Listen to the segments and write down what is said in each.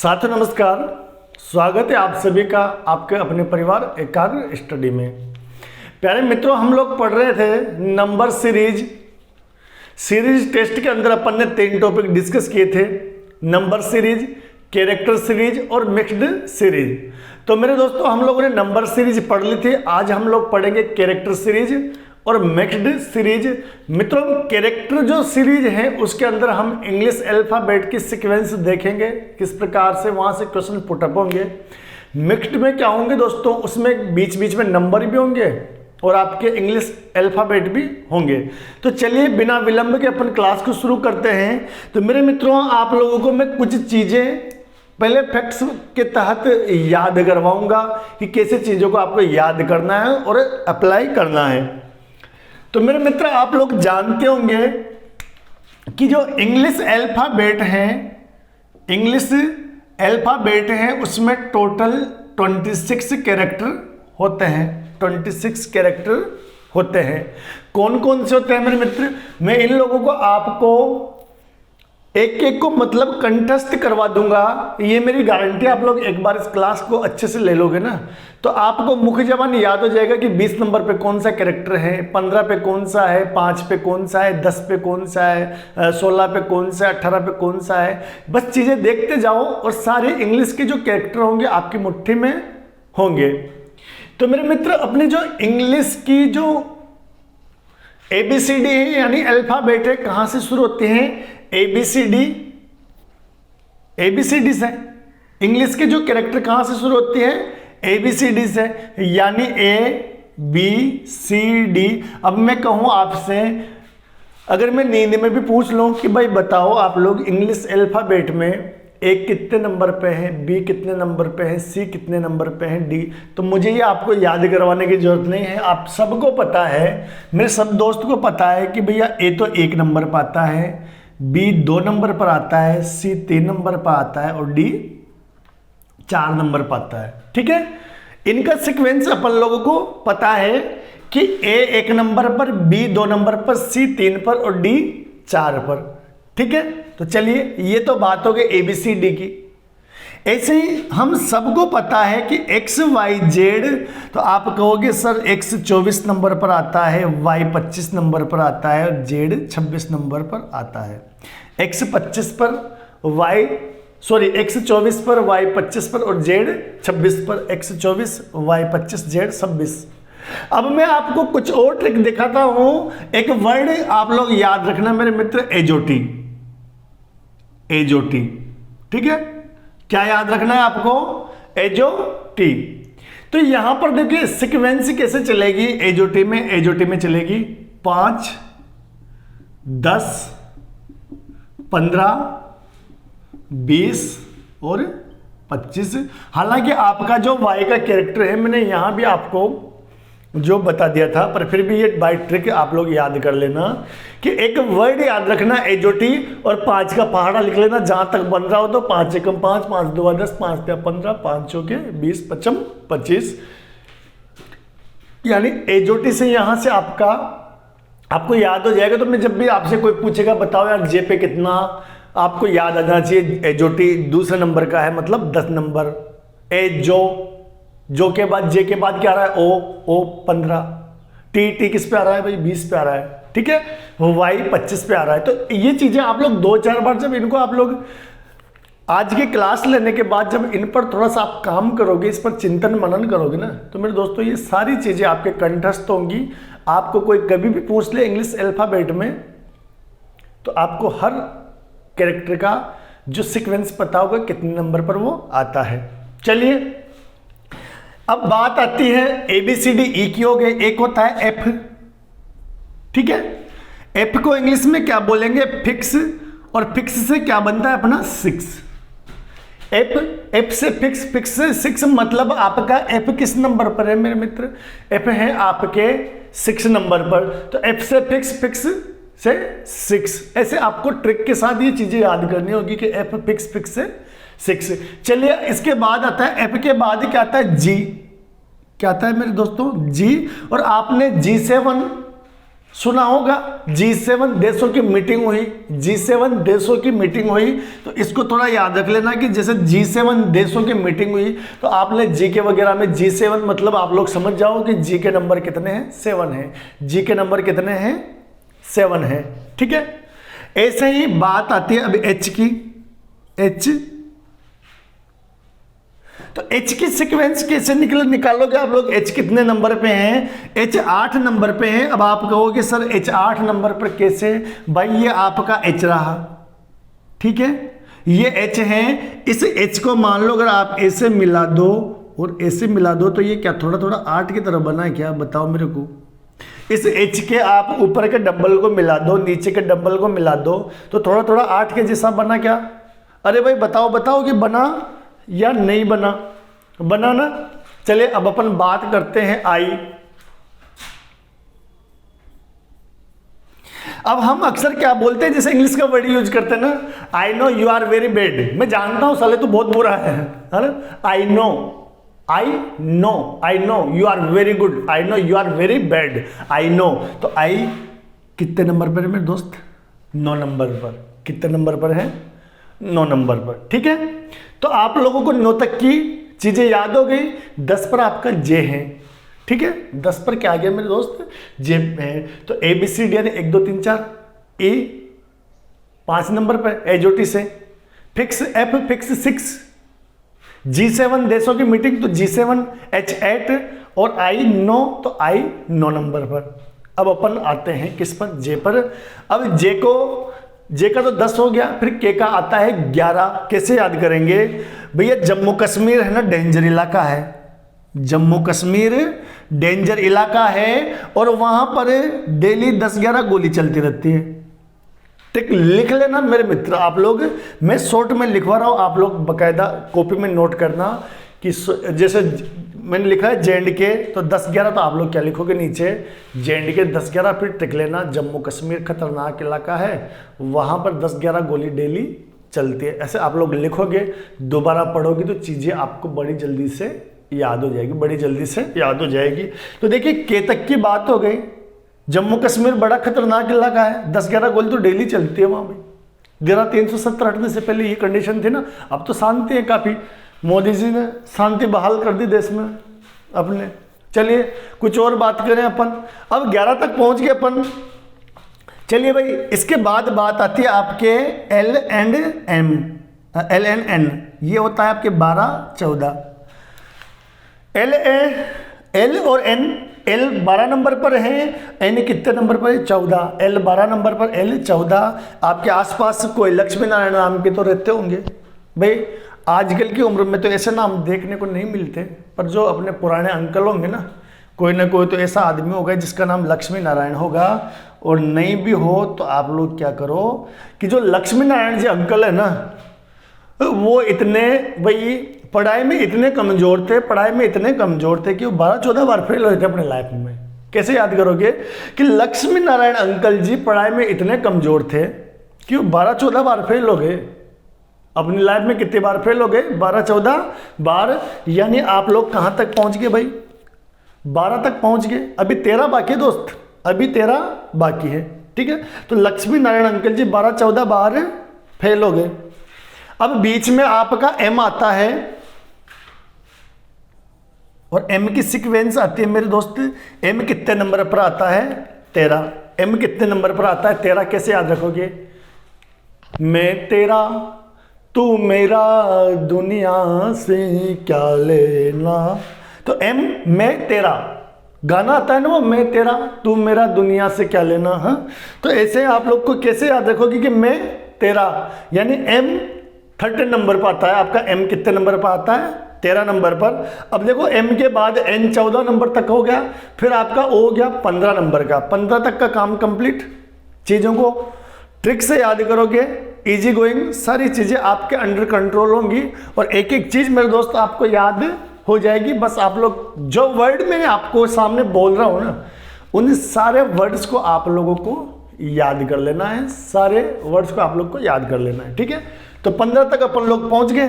साथियों नमस्कार, स्वागत है आप सभी का आपके अपने परिवार एकाग्र स्टडी में। प्यारे मित्रों, हम लोग पढ़ रहे थे नंबर सीरीज टेस्ट के अंदर अपन ने 3 टॉपिक डिस्कस किए थे, नंबर सीरीज, कैरेक्टर सीरीज और मिक्स्ड सीरीज। तो मेरे दोस्तों, हम लोगों ने नंबर सीरीज पढ़ ली थी, आज हम लोग पढ़ेंगे कैरेक्टर सीरीज और मिक्स्ड सीरीज। मित्रों, कैरेक्टर जो सीरीज है उसके अंदर हम इंग्लिश अल्फाबेट की सीक्वेंस देखेंगे, किस प्रकार से वहां से क्वेश्चन पुटअप होंगे। मिक्स्ड में क्या होंगे दोस्तों, उसमें बीच बीच में नंबर भी होंगे और आपके इंग्लिश अल्फाबेट भी होंगे। तो चलिए बिना विलंब के अपन क्लास को शुरू करते हैं। तो मेरे मित्रों, आप लोगों को मैं कुछ चीजें पहले फैक्ट्स के तहत याद करवाऊंगा कि कैसे चीजों को आपको याद करना है और अप्लाई करना है। तो मेरे मित्र, आप लोग जानते होंगे कि जो इंग्लिश अल्फाबेट है उसमें टोटल 26 कैरेक्टर होते हैं। 26 कैरेक्टर होते हैं। कौन कौन से होते हैं मेरे मित्र, मैं इन लोगों को आपको एक एक को मतलब कंठस्थ करवा दूंगा, ये मेरी गारंटी। आप लोग एक बार इस क्लास को अच्छे से ले लोगे ना, तो आपको मुख्य जबान याद हो जाएगा कि 20 नंबर पे कौन सा कैरेक्टर है, 15 पे कौन सा है, 5 पे कौन सा है, 10 पे कौन सा है, 16 पे कौन सा है, 18 पे कौन सा है। बस चीजें देखते जाओ और सारे इंग्लिश के जो कैरेक्टर होंगे आपकी मुट्ठी में होंगे। तो मेरे मित्र, अपनी जो इंग्लिश की जो ABCD है यानी अल्फाबेट है, कहां से शुरू होते हैं? ABCD से। इंग्लिश के जो कैरेक्टर कहां से शुरू होती है? ABCD से, यानी ABCD। अब मैं कहूं आपसे, अगर मैं नींद में भी पूछ लूं कि भाई बताओ आप लोग इंग्लिश अल्फाबेट में A कितने नंबर पे है, B कितने नंबर पे है, C कितने नंबर पे है, D, तो मुझे ये आपको याद करवाने की जरूरत नहीं है। आप सबको पता है, मेरे सब दोस्त को पता है कि भैया A तो 1 नंबर पर आता है, B 2 नंबर पर आता है, C 3 नंबर पर आता है और D 4 नंबर पर आता है। ठीक है, इनका सीक्वेंस अपन लोगों को पता है कि A 1 नंबर पर, B 2 नंबर पर, C 3 पर और D 4 पर। ठीक है, तो चलिए ये तो बात हो गई ABCD की। ऐसे ही हम सबको पता है कि XYZ, तो आप कहोगे सर X 24 नंबर पर आता है, Y 25 नंबर पर आता है और Z 26 नंबर पर आता है। X 24 पर, Y 25 पर और Z 26 पर। X 24, Y 25, Z 26। अब मैं आपको कुछ और ट्रिक दिखाता हूं। एक वर्ड आप लोग याद रखना मेरे मित्र, एजोटी। ठीक है, क्या याद रखना है आपको? एजोटी। तो यहां पर देखिए सीक्वेंस कैसे चलेगी। एजोटी में चलेगी 5, 10, 15, 20 और 25। हालांकि आपका जो Y का कैरेक्टर है मैंने यहां भी आपको जो बता दिया था, पर फिर भी ये बाय ट्रिक आप लोग याद कर लेना कि एक वर्ड याद रखना एजोटी और 5 का पहाड़ा लिख लेना जहां तक बन रहा हो। तो 5 एकम 5, 5 2 10, 5 3 15, 5 चौके 20, 25, 25, यानी एजोटी से यहां से आपको याद हो जाएगा। तो मैं जब भी आपसे कोई पूछेगा बताओ यार जे पे कितना, आपको याद आना चाहिए एजोटी दूसरे नंबर का है, मतलब 10 नंबर। जो के बाद जे के बाद क्या आ रहा है? ओ 15। टी किस पे आ रहा है भाई? 20 पे आ रहा है। ठीक है, वाई 25 पे आ रहा है। तो ये चीजें आप लोग 2-4 बार जब इनको आप लोग आज की क्लास लेने के बाद जब इन पर थोड़ा सा आप काम करोगे, इस पर चिंतन मनन करोगे ना, तो मेरे दोस्तों ये सारी चीजें आपके कंठस्थ होंगी। आपको कोई कभी भी पूछ ले इंग्लिश अल्फाबेट में, तो आपको हर कैरेक्टर का जो सीक्वेंस पता होगा कितने नंबर पर वो आता है। चलिए, अब बात आती है ABCD की हो गई, एक होता है F। ठीक है, F को इंग्लिश में क्या बोलेंगे? फिक्स। और फिक्स से क्या बनता है अपना? 6। F से फिक्स से 6, मतलब आपका F किस नंबर पर है मेरे मित्र? F है आपके 6 नंबर पर। तो F से फिक्स से 6। ऐसे आपको ट्रिक के साथ ये चीजें याद करनी होगी कि F फिक्स से 6। चलिए, इसके बाद आता है F के बाद क्या आता है? G। क्या आता है मेरे दोस्तों? G। और आपने G7 सुना होगा, G7 देशों की मीटिंग हुई, G7 देशों की मीटिंग हुई, तो इसको थोड़ा याद रख लेना कि जैसे G7 देशों की मीटिंग हुई तो आपने जीके वगैरह में G7 मतलब आप लोग समझ जाओ कि जी के नंबर कितने हैं, 7 है। जी के नंबर कितने हैं, 7 है, ठीक है। ऐसे ही बात आती है अब H की, H, तो H की सीक्वेंस कैसे निकालोगे आप लोग, H कितने नंबर पे हैं, H 8 नंबर पे है। अब आप कहोगे सर H 8 नंबर पर कैसे, भाई ये आपका H रहा, ठीक है, ये H है। इस H को मान लो अगर आप ऐसे मिला दो और ऐसे मिला दो तो ये क्या थोड़ा थोड़ा 8 की तरह बना है क्या, बताओ मेरे को। इस H के आप ऊपर के डंबल को मिला दो, नीचे के डंबल को मिला दो तो थोड़ा थोड़ा 8 के जैसा बना क्या। अरे भाई बताओ बताओ कि बना या नहीं बना, बना ना। चलिए अब अपन बात करते हैं आई। अब हम अक्सर क्या बोलते हैं, जैसे इंग्लिश का वर्ड यूज करते हैं ना, I know you are very bad. मैं जानता हूं साले तू बहुत बुरा है ना। I know, I know you are very good, I know you are very bad, I know. तो आई कितने नंबर पर है मेरे दोस्त, 9 नंबर पर। कितने नंबर पर है, 9 नंबर पर, ठीक है। तो आप लोगों को 9 तक की चीजें याद हो गई। 10 पर आपका जे है, ठीक है। 10 पर क्या आ गया मेरे दोस्त, जे है। तो ABCD यानी 1 2 3 4, E 5 नंबर पर एजोटी से, फिक्स F फिक्स 6, G7 देशों की मीटिंग तो G7, H 8 और I 9 तो I 9 नंबर पर। अब अपन आते हैं किस पर, जे पर। अब जे का तो 10 हो गया, फिर के का आता है 11। कैसे याद करेंगे भैया, जम्मू कश्मीर है ना डेंजर इलाका है, जम्मू कश्मीर डेंजर इलाका है और वहां पर डेली 10-11 गोली चलती रहती है। ठीक, लिख लेना मेरे मित्र आप लोग, मैं शॉर्ट में लिखवा रहा हूं, आप लोग बकायदा कॉपी में नोट करना कि जैसे मैंने लिखा है J&K तो 10-11, तो आप लोग क्या लिखोगे नीचे, J&K 10-11, फिर टिक लेना जम्मू कश्मीर खतरनाक इलाका है, वहां पर 10-11 गोली डेली चलती है। ऐसे आप लोग लिखोगे, दोबारा पढ़ोगे तो चीजें आपको बड़ी जल्दी से याद हो जाएगी, बड़ी जल्दी से याद हो जाएगी। तो देखिए के तक की बात हो गई, जम्मू कश्मीर बड़ा खतरनाक इलाका है, 10-11 गोली तो डेली चलती है वहां पर। 370 हटने से पहले ये कंडीशन थी ना, अब तो शांति है काफी, मोदी जी ने शांति बहाल कर दी देश में अपने। चलिए कुछ और बात करें अपन, अब 11 तक पहुंच गए अपन। चलिए भाई, इसके बाद बात आती है आपके L एंड N, ये होता है आपके 12-14। L और N, L 12 नंबर पर है, N कितने नंबर पर है, 14। L 12 नंबर पर, L 14। आपके आसपास कोई लक्ष्मी नारायण नाम के तो रहते होंगे भाई, आजकल की उम्र में तो ऐसे नाम देखने को नहीं मिलते, पर जो अपने पुराने अंकल होंगे ना, कोई ना कोई तो ऐसा आदमी होगा जिसका नाम लक्ष्मी नारायण होगा। और नहीं भी हो तो आप लोग क्या करो कि जो लक्ष्मी नारायण जी अंकल है ना, वो इतने भाई पढ़ाई में इतने कमजोर थे, पढ़ाई में इतने कमजोर थे कि वो 12-14 बार फेल हुए थे अपने लाइफ में। कैसे याद करोगे कि लक्ष्मी नारायण अंकल जी पढ़ाई में इतने कमजोर थे कि वो 12-14 बार फेल हो गए अपनी लाइफ में। कितने बार फेल हो गए, 12-14 बार। यानी आप लोग कहां तक पहुंच गए भाई, 12 तक पहुंच गए। अभी 13 बाकी है दोस्त, अभी 13 बाकी है, ठीक है। तो लक्ष्मी नारायण अंकल जी 12-14 बार फेल हो गए। अब बीच में आपका M आता है और M की सीक्वेंस आती है मेरे दोस्त। M कितने नंबर पर आता है, 13। M कितने नंबर पर आता है, 13। कैसे याद रखोगे, मैं तेरा तू मेरा दुनिया से क्या लेना। तो M, मैं तेरा, गाना आता है ना वो, मैं तेरा तू मेरा दुनिया से क्या लेना। हाँ, तो ऐसे आप लोग को कैसे याद रखोगे कि मैं तेरा, यानी M 13 नंबर पर आता है आपका। M कितने नंबर पर आता है, 13 नंबर पर। अब देखो M के बाद N 14 नंबर तक हो गया, फिर आपका O हो गया 15 नंबर का। 15 तक का काम कंप्लीट। चीज़ों को ट्रिक से याद करोगे, इजी गोइंग, सारी चीज़ें आपके अंडर कंट्रोल होंगी और एक एक चीज़ मेरे दोस्त आपको याद हो जाएगी। बस आप लोग जो वर्ड मैं आपको सामने बोल रहा हूँ ना, उन सारे वर्ड्स को आप लोगों को याद कर लेना है, सारे वर्ड्स को आप लोग को याद कर लेना है, ठीक है। तो 15 तक अपन लोग पहुंच गए,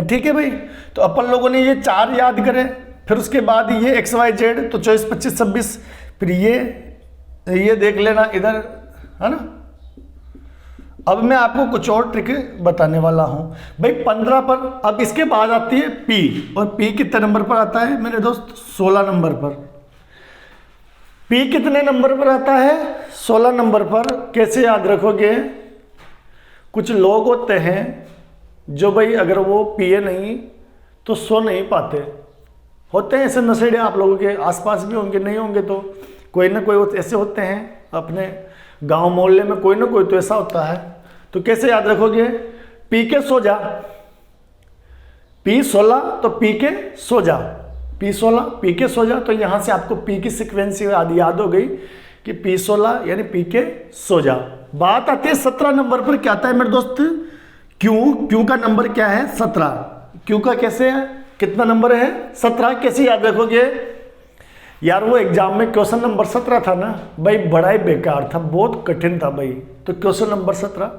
ठीक है भाई। तो अपन लोगों ने ये 4 याद करे, फिर उसके बाद ये XYZ तो 24, 25, 26, फिर ये ये देख लेना इधर, है ना। अब मैं आपको कुछ और ट्रिक बताने वाला हूं भाई 15 पर। अब इसके बाद आती है पी, और पी कितने नंबर पर आता है मेरे दोस्त? 16 नंबर पर। पी कितने नंबर पर आता है? 16 नंबर पर। कैसे याद रखोगे? कुछ लोग होते हैं जो भाई अगर वो पिए नहीं तो सो नहीं पाते, होते हैं ऐसे नशेड़े, आप लोगों के आसपास भी होंगे, नहीं होंगे तो कोई ना कोई ऐसे होते हैं अपने गांव मोहल्ले में, कोई ना कोई तो ऐसा होता है। तो कैसे याद रखोगे? पी के सो जा, पी 16 तो पी के सो जा, पी 16 पी के सो जा। तो यहां से आपको पी की सिक्वेंस याद हो गई कि पी 16 यानी पी के सो जा। बात आती है 17 नंबर पर। क्या आता है मेरे दोस्त? क्यू का नंबर क्या है? 17। क्यू का कैसे है, कितना नंबर है? 17। कैसे याद रखोगे यार? वो एग्जाम में क्वेश्चन नंबर 17 था ना भाई, बड़ा ही बेकार था, बहुत कठिन था भाई। तो क्वेश्चन नंबर 17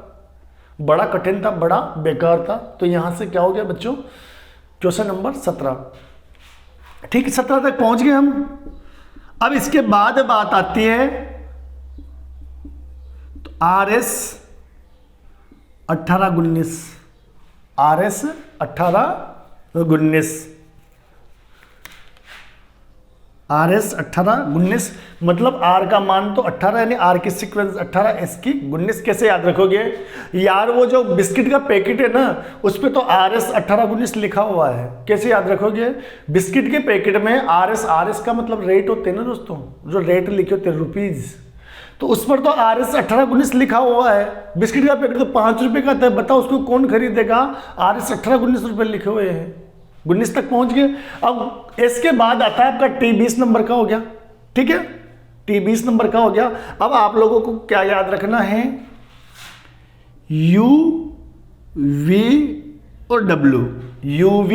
बड़ा कठिन था, बड़ा बेकार था। तो यहां से क्या हो गया बच्चों? Question number 17। ठीक है, 17 तक पहुंच गए हम। अब इसके बाद बात आती है तो RS 18-19, RS 18-19, RS 18-19 मतलब R का मान तो 18 यानी R की सीक्वेंस 18, S की 19। कैसे याद रखोगे यार? वो जो बिस्किट का पैकेट है ना उस पे तो RS 18-19 लिखा हुआ है। कैसे याद रखोगे? बिस्किट के पैकेट में RS का मतलब रेट होते हैं ना दोस्तों, जो रेट लिखे होते हैं रुपीज, तो उस पर तो RS 18-19 लिखा हुआ है। बिस्किट का पैकेट तो 5 रुपए का था, बताओ उसको कौन खरीदेगा? RS 18-19 रुपए लिखे हुए हैं। 19 तक पहुंच गए। अब इसके बाद आता है आपका T 20 नंबर का हो गया। ठीक है, T 20 नंबर का हो गया। अब आप लोगों को क्या याद रखना है? U V और W, U V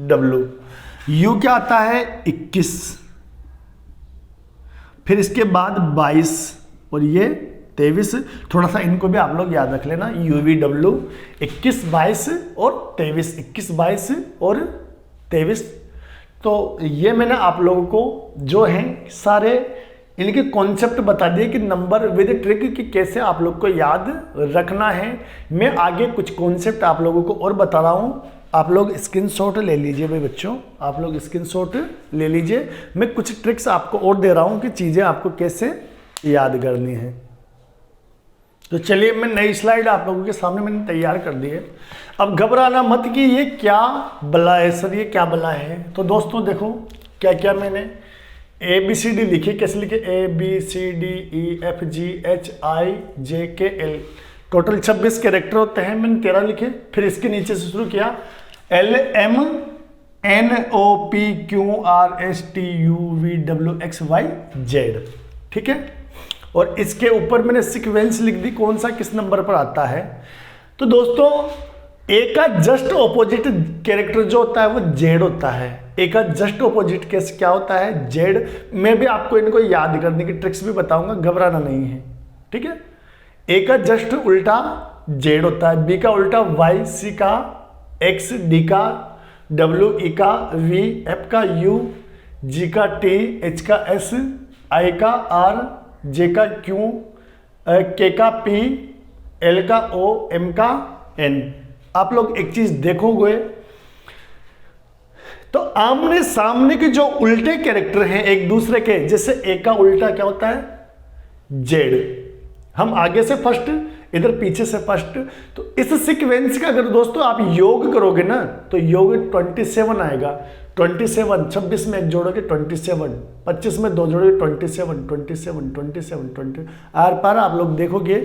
W। U क्या आता है? 21, फिर इसके बाद 22 और ये 23। थोड़ा सा इनको भी आप लोग याद रख लेना, UVW 21, 22 और 23, 21, 22 और 23। तो ये मैंने आप लोगों को जो है सारे इनके कॉन्सेप्ट बता दिए कि नंबर विद ट्रिक कि कैसे आप लोग को याद रखना है। मैं आगे कुछ कॉन्सेप्ट आप लोगों को और बता रहा हूँ, आप लोग स्क्रीनशॉट ले लीजिए भाई बच्चों, आप लोग स्क्रीनशॉट ले लीजिए। मैं कुछ ट्रिक्स आपको और दे रहा हूँ कि चीज़ें आपको कैसे याद करनी है। तो चलिए मैं नई स्लाइड आप लोगों के सामने मैंने तैयार कर दी है। अब घबराना मत कि ये क्या बला है सर, ये क्या बला है। तो दोस्तों देखो क्या क्या मैंने ABCD लिखी। कैसे लिखे? ABCDEFGHIJKL। टोटल 26 कैरेक्टर होते हैं, मैंने 13 लिखे। फिर इसके नीचे से शुरू किया LMNOPQRSTUVWXYZ। ठीक है, और इसके ऊपर मैंने सीक्वेंस लिख दी कौन सा किस नंबर पर आता है। तो दोस्तों ए का जस्ट ऑपोजिट कैरेक्टर जो होता है वो जेड होता है। ए का जस्ट ऑपोजिट केस क्या होता है? जेड। मैं भी आपको इनको याद करने की ट्रिक्स भी बताऊंगा, घबराना नहीं है। ठीक है, ए का जस्ट उल्टा जेड होता है, बी का उल्टा वाई, सी का एक्स, डी का डब्ल्यू, ई का वी, एफ का यू, जी का टी, एच का एस, आई का आर, जे का क्यू, के का पी, एल का ओ, एम का एन। आप लोग एक चीज देखोगे तो आमने सामने के जो उल्टे कैरेक्टर हैं एक दूसरे के, जैसे ए का उल्टा क्या होता है? जेड। हम आगे से फर्स्ट, इधर पीछे से फर्स्ट। तो इस सीक्वेंस का अगर दोस्तों आप योग करोगे ना तो योग 27 आएगा। 27 26 में एक जोड़ोगे 27, 25 में दो जोड़ोगे 27, 27, 27, 20 आर पार आप लोग देखोगे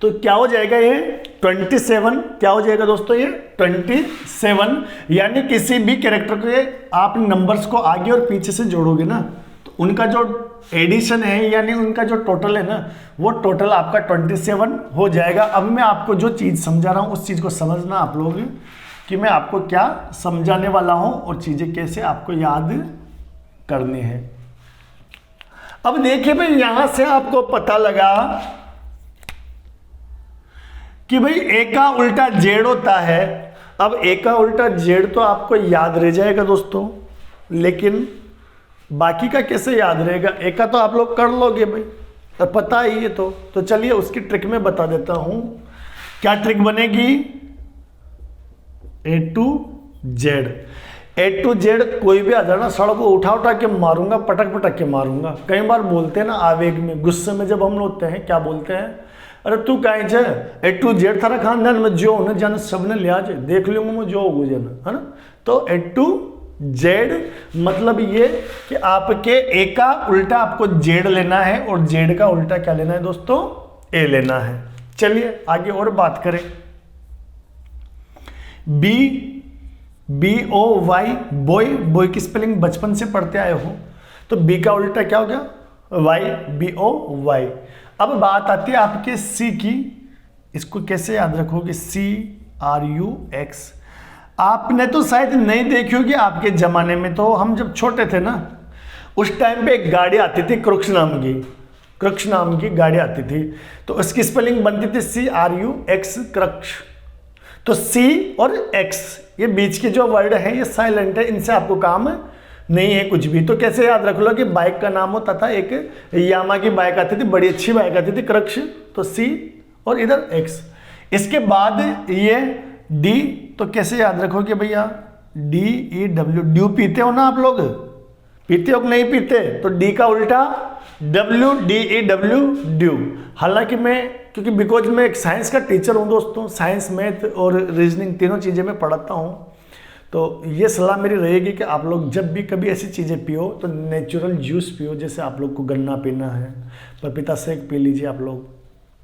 तो क्या हो जाएगा? ये 27 क्या हो जाएगा दोस्तों? ये 27। यानी किसी भी कैरेक्टर के आप नंबर्स को आगे और पीछे से जोड़ोगे ना तो उनका जो एडिशन है यानी उनका जो टोटल है ना वो टोटल आपका 27 हो जाएगा। अब मैं आपको जो चीज़ समझा रहा हूँ उस चीज़ को समझना आप लोग कि मैं आपको क्या समझाने वाला हूँ और चीज़ें कैसे आपको याद करनी है। अब देखिए भाई यहां से आपको पता लगा कि भाई ए का उल्टा जेड होता है। अब ए का उल्टा जेड तो आपको याद रह जाएगा दोस्तों, लेकिन बाकी का कैसे याद रहेगा, एक का तो आप लोग कर लोगे भाई, तो पता ही है। तो चलिए उसकी ट्रिक में बता देता हूं। क्या ट्रिक बनेगी, A to Z कोई भी आ जाना सड़क को उठा के मारूंगा, पटक के मारूंगा। कई बार बोलते हैं ना आवेग में, गुस्से में जब हम लोग होते हैं, क्या बोलते हैं, अरे तू कहीं छे, A to Z थारा खानदान में जो होने जाने सबने लिया जे, देख लूंगा मैं जो होगा जाना, है ना। तो A to Z मतलब ये कि आपके A का उल्टा आपको Z लेना है और Z का उल्टा क्या लेना है दोस्तों, A लेना है। चलिए आगे और बात करें। BOY बॉय की स्पेलिंग बचपन से पढ़ते आए हो, तो B का उल्टा क्या हो गया, BOY। अब बात आती है आपके C की, इसको कैसे याद रखोगे, CRUX। आपने तो शायद नहीं देखी होगी, आपके जमाने में तो हम जब छोटे थे ना, उस टाइम पे एक गाड़ी आती थी क्रुक्स नाम की गाड़ी आती थी, तो उसकी स्पेलिंग बनती थी CRUX, क्रक्स। तो C और X ये बीच के जो वर्ड है ये साइलेंट है, इनसे आपको काम नहीं है कुछ भी। तो कैसे याद रख लो कि बाइक का नाम होता था, एक यामा की बाइक आती थी, बड़ी अच्छी बाइक आती थी, क्रक्स, तो C और इधर X। इसके बाद ये D, तो कैसे याद रखोगे भैया, DEW, ड्यू पीते हो ना आप लोग, पीते हो कि नहीं पीते, तो D का उल्टा WDEW, ड्यू। हालांकि मैं, क्योंकि बिकॉज मैं एक साइंस का टीचर हूं दोस्तों, साइंस, मैथ और रीजनिंग तीनों चीज़ें मैं पढ़ाता हूं, तो ये सलाह मेरी रहेगी कि आप लोग जब भी कभी ऐसी चीज़ें पियो तो नेचुरल जूस पियो। जैसे आप लोग को गन्ना पीना है, पपीता शेक पी लीजिए आप लोग,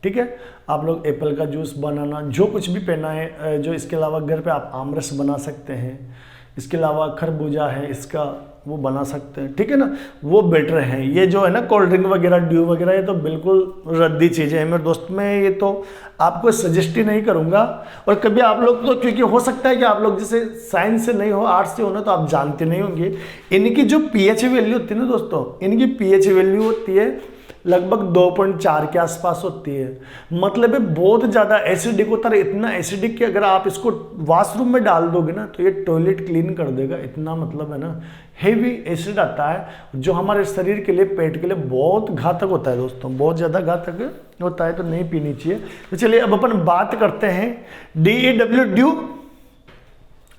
ठीक है। आप लोग एप्पल का जूस, बनाना, जो कुछ भी पीना है, जो इसके अलावा घर पे आप आमरस बना सकते हैं, इसके अलावा खरबूजा है इसका, वो बना सकते हैं, ठीक है ना, वो बेटर है। ये जो है ना कोल्ड ड्रिंक वगैरह, ड्यू वगैरह, ये तो बिल्कुल रद्दी चीज़ें हैं मेरे दोस्त। मैं ये तो आपको सजेस्ट ही नहीं करूँगा। और कभी आप लोग तो, क्योंकि हो सकता है कि आप लोग जैसे साइंस से नहीं हो, आर्ट्स से हो ना, तो आप जानते नहीं होंगे, इनकी जो pH वैल्यू होती है ना दोस्तों, इनकी pH वैल्यू होती है लगभग 2.4 के आसपास होती है। मतलब है बहुत ज़्यादा एसिडिक होता है, इतना एसिडिक कि अगर आप इसको वॉशरूम में डाल दोगे ना तो ये टॉयलेट क्लीन कर देगा, इतना मतलब है ना हेवी एसिड आता है, जो हमारे शरीर के लिए, पेट के लिए बहुत घातक होता है दोस्तों, बहुत ज़्यादा घातक होता है, तो नहीं पीनी चाहिए। तो चलिए अब अपन बात करते हैं DEW, ड्यू।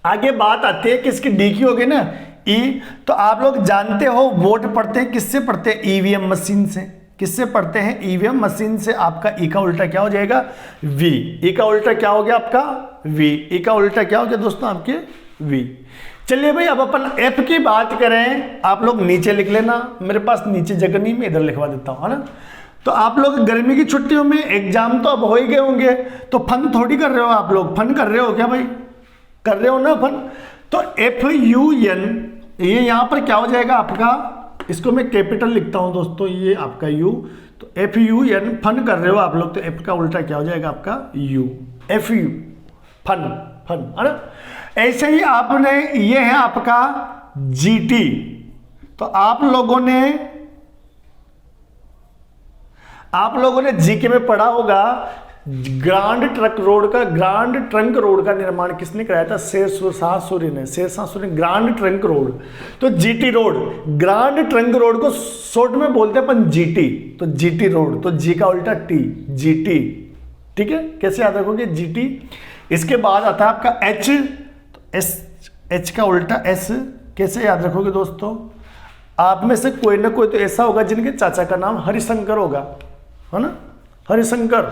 आगे बात आती है किसकी, D की होगी ना, E। तो आप लोग जानते हो वोट पढ़ते हैं किससे पढ़ते हैं, EVM मशीन से। किससे पढ़ते हैं, EVM मशीन से। आपका E का उल्टा क्या हो जाएगा, V। E का उल्टा क्या हो गया आपका, V। E का उल्टा क्या हो गया दोस्तों, आपके V। चलिए भाई अब अपन F की बात करें, आप लोग नीचे लिख लेना, मेरे पास नीचे जगह नहीं, मैं इधर लिखवा देता हूं, है ना। तो आप लोग गर्मी की छुट्टियों में एग्जाम तो अब हो ही गए होंगे, तो फन थोड़ी कर रहे हो आप लोग, फन कर रहे हो क्या भाई, कर रहे हो ना फन। तो FUN, ये यहां पर क्या हो जाएगा आपका, इसको मैं कैपिटल लिखता हूं दोस्तों, ये आपका U, तो FUN, फन कर रहे हो आप लोग, तो F का उल्टा क्या हो जाएगा आपका U, FU, फन, फन, है ना। ऐसे ही आपने, ये है आपका GT। तो आप लोगों ने जीके में पढ़ा होगा, ग्रांड ट्रंक रोड का निर्माण किसने कराया था, शेरशाह सूरी ने, ग्रांड ट्रंक रोड। तो GT road, grand trunk road को शॉर्ट में बोलते हैं अपन GT, तो GT रोड, तो G का उल्टा T, GT, ठीक है। कैसे याद रखोगे, GT। इसके बाद आता है आपका H, तो H का उल्टा S। कैसे याद रखोगे दोस्तों, आप में से कोई ना कोई तो ऐसा होगा जिनके चाचा का नाम हरिशंकर होगा, है ना, हरिशंकर।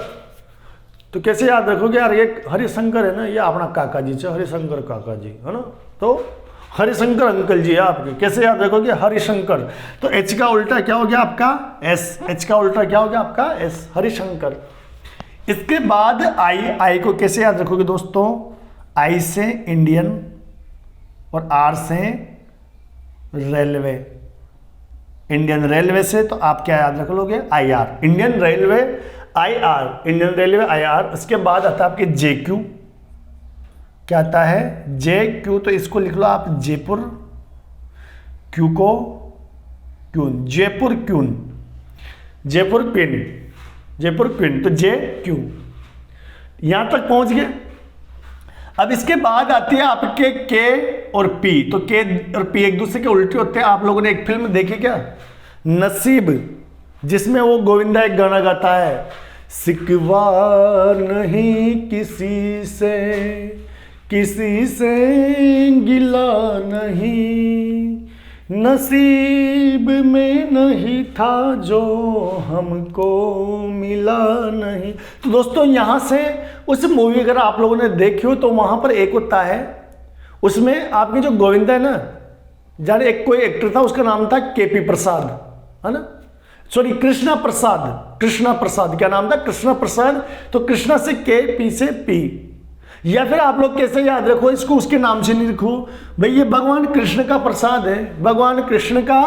तो कैसे याद रखोगे यार, ये हरिशंकर है ना, ये अपना काका जी से, हरिशंकर काका जी, है ना, तो हरिशंकर अंकल जी है आपके। कैसे याद रखोगे, हरिशंकर। तो H का उल्टा क्या हो गया आपका S, H का उल्टा क्या हो गया आपका S, हरिशंकर। इसके बाद I को कैसे याद रखोगे दोस्तों, I से इंडियन और R से रेलवे, इंडियन रेलवे से, तो आप क्या याद रख लोगे, IR, Indian railway IR, Indian railway IR। उसके बाद आता है आपके JQ, क्या आता है JQ, तो इसको लिख लो आप जयपुर, Q को queen, Jaipur queen, Jaipur queen, तो JQ। यहां तक पहुंच गए। अब इसके बाद आती है आपके के और पी। तो के और पी एक दूसरे के उल्टे होते हैं। आप लोगों ने एक फिल्म देखी क्या, नसीब, जिसमें वो गोविंदा एक गाना गाता है, सिकवा नहीं किसी से गिला नहीं, नसीब में नहीं था जो हमको मिला नहीं। तो दोस्तों यहाँ से उस मूवी अगर आप लोगों ने देखी हो तो वहाँ पर एक होता है, उसमें आपके जो गोविंदा है ना, जाने एक कोई एक्टर था, उसका नाम था केपी प्रसाद, है ना, सॉरी कृष्णा प्रसाद, क्या नाम था, कृष्णा प्रसाद। तो कृष्णा से के, पी से पी, या फिर आप लोग कैसे याद रखो इसको, उसके नाम से नहीं लिखो भाई, ये भगवान कृष्ण का प्रसाद है, भगवान कृष्ण का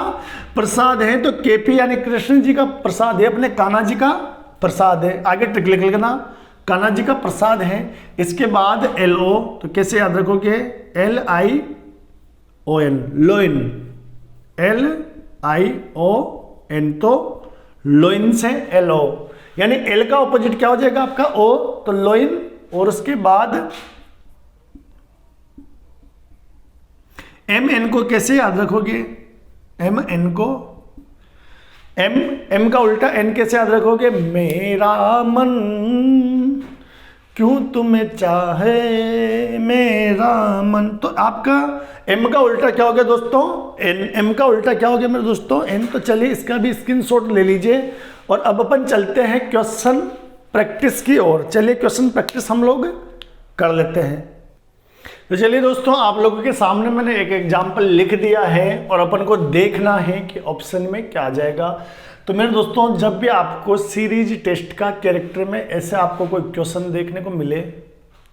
प्रसाद है। तो केपी यानी कृष्ण जी का प्रसाद है, अपने कान्हा जी का प्रसाद है। आगे ट्रिक लिख लेना, कान्हा जी का प्रसाद है। इसके बाद LO, तो कैसे याद रखोगे, LION, लोइन, LION, तो लोइन से LO, यानी L का ऑपोजिट क्या हो जाएगा आपका O, तो लोइन। और उसके बाद MN को कैसे याद रखोगे, MN को, M का उल्टा N कैसे याद रखोगे, मेरा मन क्यों तुम्हें चाहे मेरा मन। तो आपका M का उल्टा क्या हो गया दोस्तों, M का उल्टा क्या हो गया मेरे दोस्तों, N। तो चलिए इसका भी स्क्रीनशॉट ले लीजिए और अब अपन चलते हैं क्वेश्चन प्रैक्टिस की ओर। चलिए क्वेश्चन प्रैक्टिस हम लोग कर लेते हैं। तो चलिए दोस्तों, आप लोगों के सामने मैंने एक एग्जाम्पल लिख दिया है और अपन को देखना है कि ऑप्शन में क्या आ जाएगा। तो मेरे दोस्तों, जब भी आपको सीरीज टेस्ट का कैरेक्टर में ऐसे आपको कोई क्वेश्चन देखने को मिले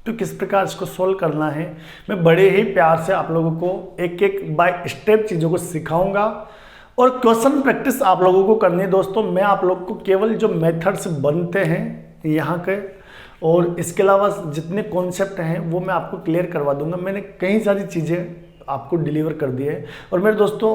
तो किस प्रकार इसको सोल्व करना है, मैं बड़े ही प्यार से आप लोगों को एक एक बाय स्टेप चीज़ों को सिखाऊंगा और क्वेश्चन प्रैक्टिस आप लोगों को करनी है। दोस्तों, मैं आप लोग को केवल जो मेथड्स बनते हैं यहाँ के और इसके अलावा जितने कॉन्सेप्ट हैं वो मैं आपको क्लियर करवा दूंगा। मैंने कई सारी चीज़ें आपको डिलीवर कर दी है और मेरे दोस्तों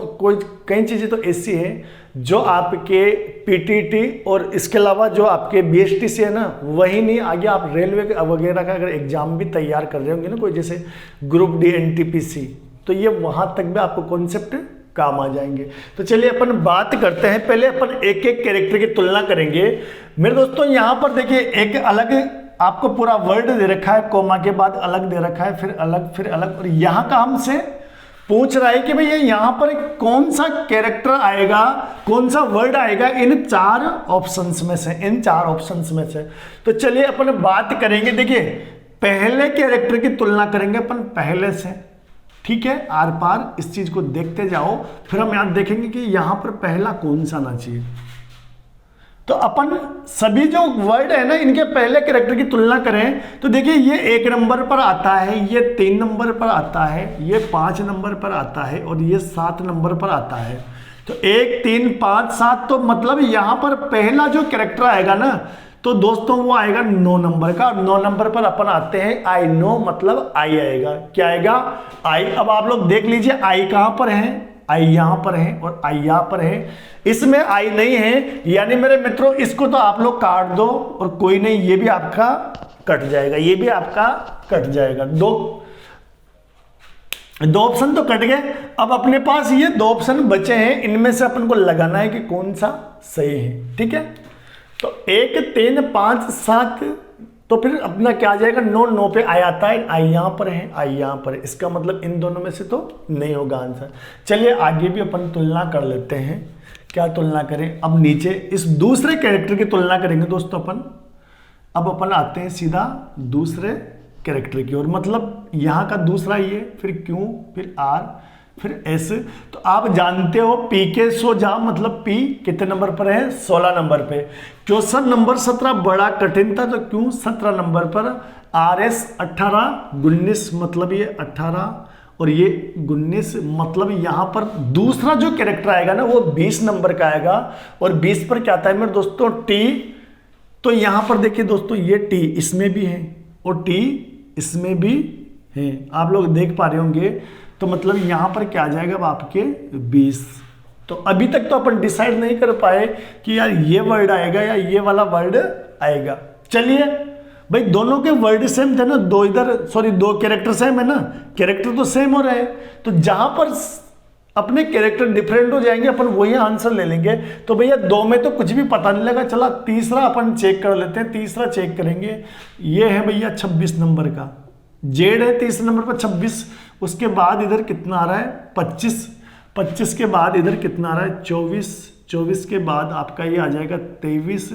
कई चीज़ें तो ऐसी हैं जो आपके PTT और इसके अलावा जो आपके BST से है ना, वही नहीं, आगे आप रेलवे वगैरह का अगर एग्जाम भी तैयार कर रहे होंगे ना, कोई जैसे ग्रुप D NTPC, तो ये वहाँ तक भी आपको कॉन्सेप्ट काम आ जाएंगे। तो चलिए अपन बात करते हैं। पहले अपन एक एक कैरेक्टर की तुलना करेंगे। मेरे दोस्तों, यहाँ पर देखिए एक अलग आपको पूरा वर्ड दे रखा है, कोमा के बाद अलग दे रखा है, फिर अलग, फिर अलग, और यहाँ का हमसे पूछ रहा है कि भैया यहाँ पर कौन सा कैरेक्टर आएगा, कौन सा वर्ड आएगा इन चार ऑप्शंस में से, तो चलिए अपन बात करेंगे। देखिए पहले कैरेक्टर की तुलना करेंगे अपन पहले से, ठीक है, आर पार इस चीज को देखते जाओ, फिर हम याद देखेंगे कि यहां पर पहला कौन सा आना चाहिए। तो अपन सभी जो वर्ड है ना, इनके पहले कैरेक्टर की तुलना करें तो देखिए ये 1 नंबर पर आता है, ये 3 नंबर पर आता है, ये 5 नंबर पर आता है और ये 7 नंबर पर आता है। तो 1 3 5 7, तो मतलब यहां पर पहला जो कैरेक्टर आएगा ना, तो दोस्तों वो आएगा 9 नंबर का। 9 नंबर पर अपन आते हैं आई नो, मतलब आई आएगा। क्या आएगा, आई। अब आप लोग देख लीजिए आई कहां पर है, आई यहां पर है और आई यहां पर है, इसमें आई नहीं है, यानी मेरे मित्रों इसको तो आप लोग काट दो और कोई नहीं, ये भी आपका कट जाएगा, ये भी आपका कट जाएगा। दो ऑप्शन तो कट गए। अब अपने पास ये 2 ऑप्शन बचे हैं, इनमें से अपन को लगाना है कि कौन सा सही है, ठीक है। तो 1 3 5 7, तो फिर अपना क्या आ जाएगा, 9 पे आई आता है, आई यहां पर है, आई यहां पर है, इसका मतलब इन दोनों में से तो नहीं होगा आंसर। चलिए आगे भी अपन तुलना कर लेते हैं। क्या तुलना करें, अब नीचे इस दूसरे कैरेक्टर की तुलना करेंगे दोस्तों अपन। अब अपन आते हैं सीधा दूसरे कैरेक्टर की ओर, मतलब यहां का दूसरा ये, फिर क्यू, फिर आर, फिर एस। तो आप जानते हो पी के सो जा, मतलब पी कितने नंबर पर है, 16 नंबर पे। क्वेश्चन नंबर 17 बड़ा कठिन था, तो क्यों 17 नंबर पर। आर एस 18 19, मतलब ये 18 और ये 19, मतलब यहां पर दूसरा जो कैरेक्टर आएगा ना वो 20 नंबर का आएगा। और 20 पर क्या आता है मेरे दोस्तों, टी। तो यहां पर देखिए दोस्तों, ये टी इसमें भी है और टी इसमें भी है, आप लोग देख पा रहे होंगे। तो मतलब यहां पर क्या आ जाएगा अब आपके 20। तो अभी तक तो अपन डिसाइड नहीं कर पाए कि यार ये वर्ड आएगा या ये वाला वर्ड आएगा। चलिए भाई दोनों के वर्ड सेम थे ना, दो इधर सॉरी दो कैरेक्टर सेम है ना, कैरेक्टर तो सेम हो रहे हैं, तो जहां पर अपने कैरेक्टर डिफरेंट हो जाएंगे अपन वही आंसर ले लेंगे। तो भैया दो में तो कुछ भी पता नहीं लगा, चला तीसरा अपन चेक कर लेते हैं। तीसरा चेक करेंगे, ये है भैया 26 नंबर का, जेड है तीसरे नंबर पर 26, उसके बाद इधर कितना आ रहा है 25, 25 के बाद इधर कितना आ रहा है 24, 24 के बाद आपका ये आ जाएगा 23,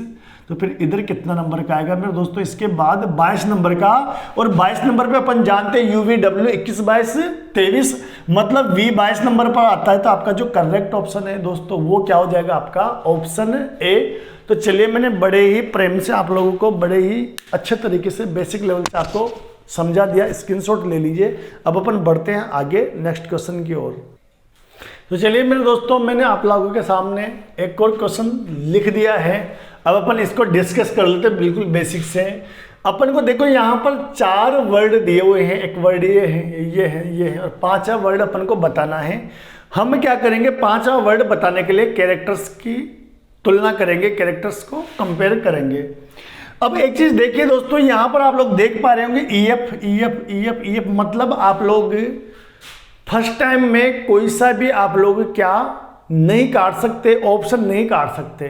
तो फिर इधर कितना नंबर का आएगा मेरे दोस्तों, इसके बाद 22 नंबर का। और 22 नंबर पे अपन जानते हैं UVW 21 22 23, मतलब V 22 नंबर पर आता है। तो आपका जो करेक्ट ऑप्शन है दोस्तों वो क्या हो जाएगा आपका ऑप्शन ए। तो चलिए मैंने बड़े ही प्रेम से आप लोगों को बड़े ही अच्छे तरीके से बेसिक लेवल से आपको समझा दिया, स्क्रीनशॉट ले लीजिए। अब अपन बढ़ते हैं आगे नेक्स्ट क्वेश्चन की ओर। तो चलिए मेरे दोस्तों, मैंने आप लोगों के सामने एक और क्वेश्चन लिख दिया है। अब अपन इसको डिस्कस कर लेते हैं बिल्कुल बेसिक से। अपन को देखो यहाँ पर 4 वर्ड दिए हुए हैं, एक वर्ड ये है, ये है, ये है, और 5वां वर्ड अपन को बताना है। हम क्या करेंगे, 5वां वर्ड बताने के लिए कैरेक्टर्स की तुलना करेंगे, कैरेक्टर्स को कंपेयर करेंगे। अब एक चीज देखिए दोस्तों, यहाँ पर आप लोग देख पा रहे होंगे EF EF EF EF, मतलब आप लोग फर्स्ट टाइम में कोई सा भी आप लोग क्या नहीं काट सकते, ऑप्शन नहीं काट सकते।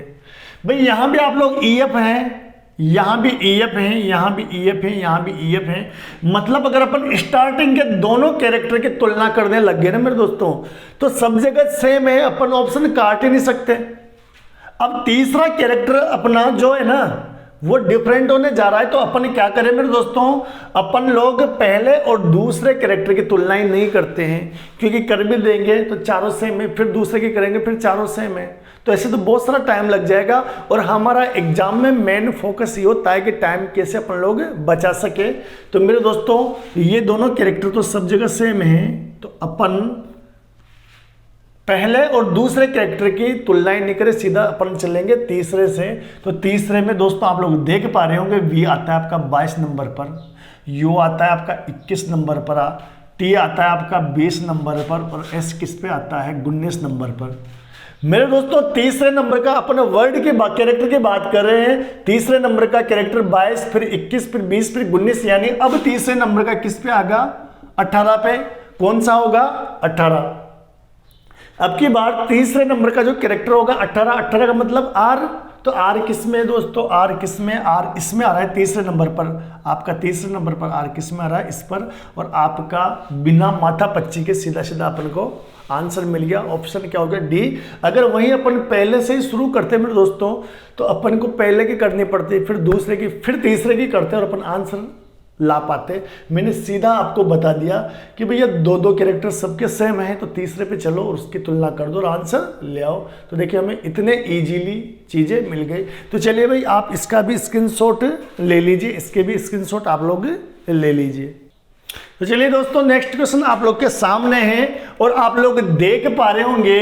भाई यहां भी आप लोग EF हैं, यहां भी EF हैं, यहां भी EF हैं, यहां भी EF हैं, मतलब अगर अपन स्टार्टिंग के दोनों कैरेक्टर की तुलना करने लग गए ना मेरे दोस्तों, तो सब जगह सेम है, अपन ऑप्शन काट ही नहीं सकते। अब तीसरा कैरेक्टर अपना जो है ना वो डिफरेंट होने जा रहा है, तो अपन क्या करें मेरे दोस्तों, अपन लोग पहले और दूसरे कैरेक्टर की तुलना ही नहीं करते हैं, क्योंकि कर भी देंगे तो चारों सेम है, फिर दूसरे की करेंगे फिर चारों सेम है, तो ऐसे तो बहुत सारा टाइम लग जाएगा। और हमारा एग्जाम में मेन फोकस ये होता है कि टाइम कैसे अपन लोग बचा सके। तो मेरे दोस्तों ये दोनों कैरेक्टर तो सब जगह सेम है, तो अपन पहले और दूसरे कैरेक्टर की तुलना नहीं करें, सीधा अपन चलेंगे तीसरे से। तो तीसरे में दोस्तों आप लोग देख पा रहे होंगे V आता है आपका 22 नंबर पर, U आता है आपका 21 नंबर पर, T आता है आपका 20 नंबर पर, और S किस पे आता है 19 नंबर पर। मेरे दोस्तों तीसरे नंबर का अपन वर्ड के कैरेक्टर की बात कर रहे हैं। तीसरे नंबर का कैरेक्टर 22, फिर 21, फिर 20, फिर 19, यानी अब तीसरे नंबर का किस पे आगा 18 पे, कौन सा होगा 18। अब की बार तीसरे नंबर का जो कैरेक्टर होगा 18, 18 का मतलब R, तो R किस में है दोस्तों, R किस में, R इसमें आ रहा है तीसरे नंबर पर, आपका तीसरे नंबर पर R किस में आ रहा है इस पर, और आपका बिना माथा पच्ची के सीधा सीधा अपन को आंसर मिल गया। ऑप्शन क्या हो गया D। अगर वहीं अपन पहले से ही शुरू करते मेरे दोस्तों, तो अपन को पहले की करनी पड़ती, फिर दूसरे की, फिर तीसरे की करते और अपन आंसर ला पाते। मैंने सीधा आपको बता दिया कि भैया दो दो कैरेक्टर सबके सेम है, तो तीसरे पे चलो और उसकी तुलना कर दो और आंसर ले आओ। तो देखिए हमें इतने इजीली चीज़ें मिल गई। तो चलिए भाई आप इसका भी स्क्रीनशॉट ले लीजिए, इसके भी स्क्रीनशॉट आप लोग ले लीजिए। तो चलिए दोस्तों नेक्स्ट क्वेश्चन आप लोग के सामने है, और आप लोग देख पा रहे होंगे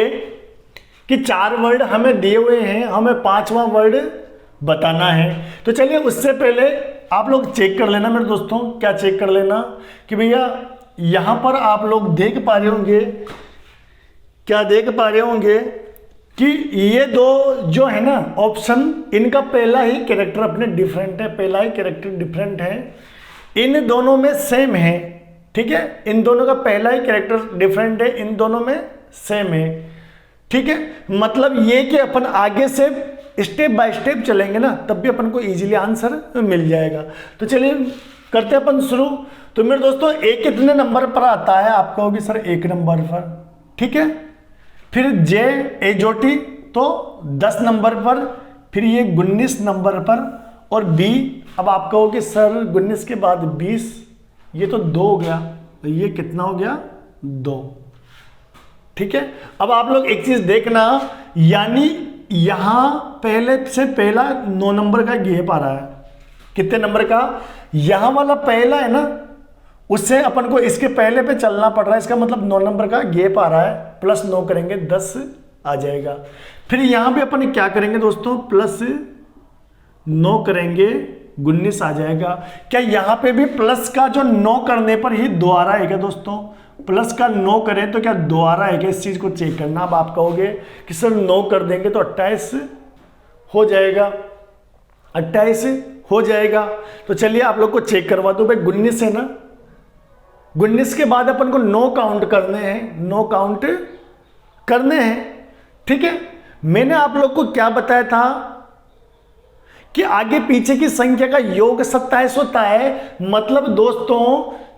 कि 4 वर्ड हमें दिए हुए हैं, हमें 5वां वर्ड बताना है। तो चलिए उससे पहले आप लोग चेक कर लेना मेरे दोस्तों, क्या चेक कर लेना कि भैया यहां पर आप लोग देख पा रहे होंगे, क्या देख पा रहे होंगे कि ये दो जो है ना ऑप्शन, इनका पहला ही कैरेक्टर अपने डिफरेंट है, पहला ही कैरेक्टर डिफरेंट है, इन दोनों में सेम है, ठीक है, इन दोनों का पहला ही कैरेक्टर डिफरेंट है, इन दोनों में सेम है, ठीक है। मतलब ये कि अपन आगे से स्टेप बाय स्टेप चलेंगे ना, तब भी अपन को इजीली आंसर मिल जाएगा। तो चलिए करते हैं अपन शुरू। तो मेरे दोस्तों ए कितने नंबर पर आता है, आप कहोगे सर 1 नंबर पर, ठीक है। फिर जे एजोटी तो 10 नंबर पर, फिर ये 19 नंबर पर, और बी अब आप कहोगे सर 19 के बाद 20, ये तो 2 हो गया, तो ये कितना हो गया 2, ठीक है। अब आप लोग एक चीज देखना, यानी यहां पहले से पहला 9 नंबर का गैप आ रहा है, कितने नंबर का, यहां वाला पहला है ना, उससे अपन को इसके पहले पे चलना पड़ रहा है, इसका मतलब 9 नंबर का गैप आ रहा है, प्लस 9 करेंगे 10 आ जाएगा। फिर यहां भी अपन क्या करेंगे दोस्तों, प्लस 9 करेंगे 19 आ जाएगा। क्या यहां पे भी प्लस का जो 9 करने पर ही दोबारा है क्या दोस्तों, प्लस का 9 करें तो क्या दोबारा है क्या, इस चीज को चेक करना। अब आप कहोगे कि सर 9 कर देंगे तो 28 हो जाएगा, 28 हो जाएगा। तो चलिए आप लोग को चेक करवा दूं भाई, 19 है ना, 19 के बाद अपन को 9 काउंट करने हैं, 9 काउंट करने हैं, ठीक है। मैंने आप लोग को क्या बताया था कि आगे पीछे की संख्या का योग 27 होता है। मतलब दोस्तों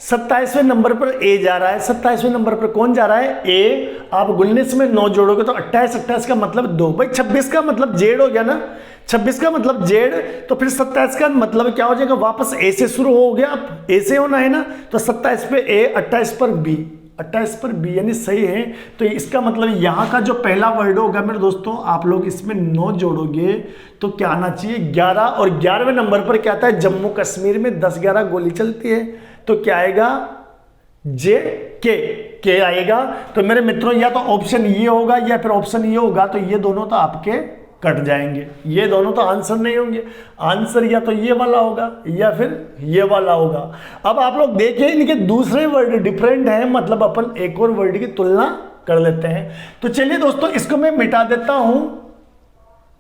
27वें नंबर पर ए जा रहा है, 27वें नंबर पर कौन जा रहा है, ए। आप 19 में 9 जोड़ोगे तो 28, 28 का मतलब 2, भाई 26 का मतलब जेड हो गया ना, 26 का मतलब जेड, तो फिर 27 का मतलब क्या हो जाएगा, वापस ए से शुरू हो गया, अब ए से होना है ना, तो 27 पे ए, 28 पर बी, 28 पर बी यानी सही है। तो इसका मतलब यहाँ का जो पहला वर्ड होगा मेरे दोस्तों, आप लोग इसमें 9 जोड़ोगे तो क्या आना चाहिए 11, और 11वें नंबर पर क्या आता है, जम्मू कश्मीर में 10-11 गोली चलती है, तो क्या आएगा, जे के आएगा। तो मेरे मित्रों या तो ऑप्शन ये होगा या फिर ऑप्शन ये होगा, तो ये दोनों तो आपके कट जाएंगे, ये दोनों तो आंसर नहीं होंगे। आंसर या तो ये वाला होगा या फिर ये वाला होगा। अब आप लोग देखिए इनके दूसरे वर्ड डिफरेंट हैं, मतलब अपन एक और वर्ड की तुलना कर लेते हैं। तो चलिए दोस्तों इसको मैं मिटा देता हूं,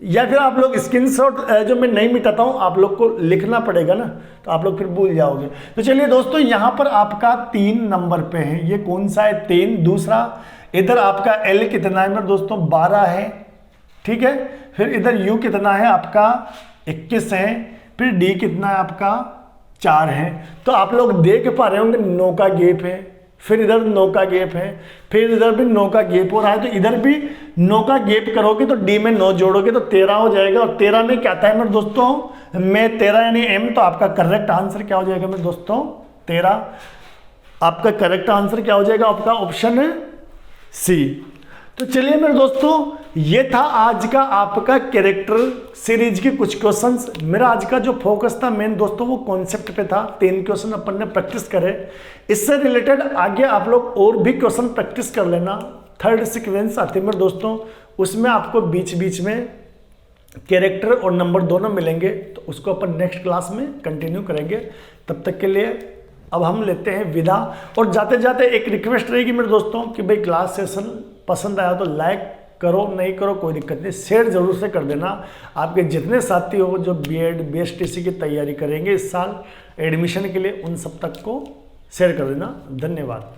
या फिर आप लोग स्क्रीनशॉट जो मैं नहीं मिटाता हूं, आप लोग को लिखना पड़ेगा ना, तो आप लोग फिर भूल जाओगे। तो चलिए दोस्तों यहां पर आपका 3 नंबर पे है, ये कौन सा है, 3। दूसरा इधर आपका एल कितना है मेरे दोस्तों, 12 है, ठीक है। फिर इधर U कितना है आपका, 21 है। फिर D कितना है आपका, 4 है। तो आप लोग देख पा रहे होंगे 9 का गैप है, फिर इधर 9 का गैप है, फिर इधर भी 9 का गैप हो रहा है, तो इधर भी 9 का गैप करोगे तो D में 9 जोड़ोगे तो 13 हो जाएगा। और 13 में क्या आता है मेरे दोस्तों, में 13 यानी M, तो आपका करेक्ट आंसर क्या हो जाएगा मेरे दोस्तों, 13। आपका करेक्ट आंसर क्या हो जाएगा, आपका ऑप्शन है C। तो चलिए मेरे दोस्तों ये था आज का आपका कैरेक्टर सीरीज के कुछ क्वेश्चंस। मेरा आज का जो फोकस था मेन दोस्तों वो कॉन्सेप्ट पे था, 3 क्वेश्चन अपन ने प्रैक्टिस करे। इससे रिलेटेड आगे आप लोग और भी क्वेश्चन प्रैक्टिस कर लेना। थर्ड सीक्वेंस आती है मेरे दोस्तों, उसमें आपको बीच बीच में कैरेक्टर और नंबर दोनों मिलेंगे, तो उसको अपन नेक्स्ट क्लास में कंटिन्यू करेंगे। तब तक के लिए अब हम लेते हैं विदा। और जाते जाते एक रिक्वेस्ट रहेगी मेरे दोस्तों कि भाई क्लास सेशन पसंद आया तो लाइक करो, नहीं करो कोई दिक्कत नहीं, शेयर जरूर से कर देना। आपके जितने साथी हो जो बीएड बीएसटीसी की तैयारी करेंगे इस साल एडमिशन के लिए, उन सब तक को शेयर कर देना। धन्यवाद।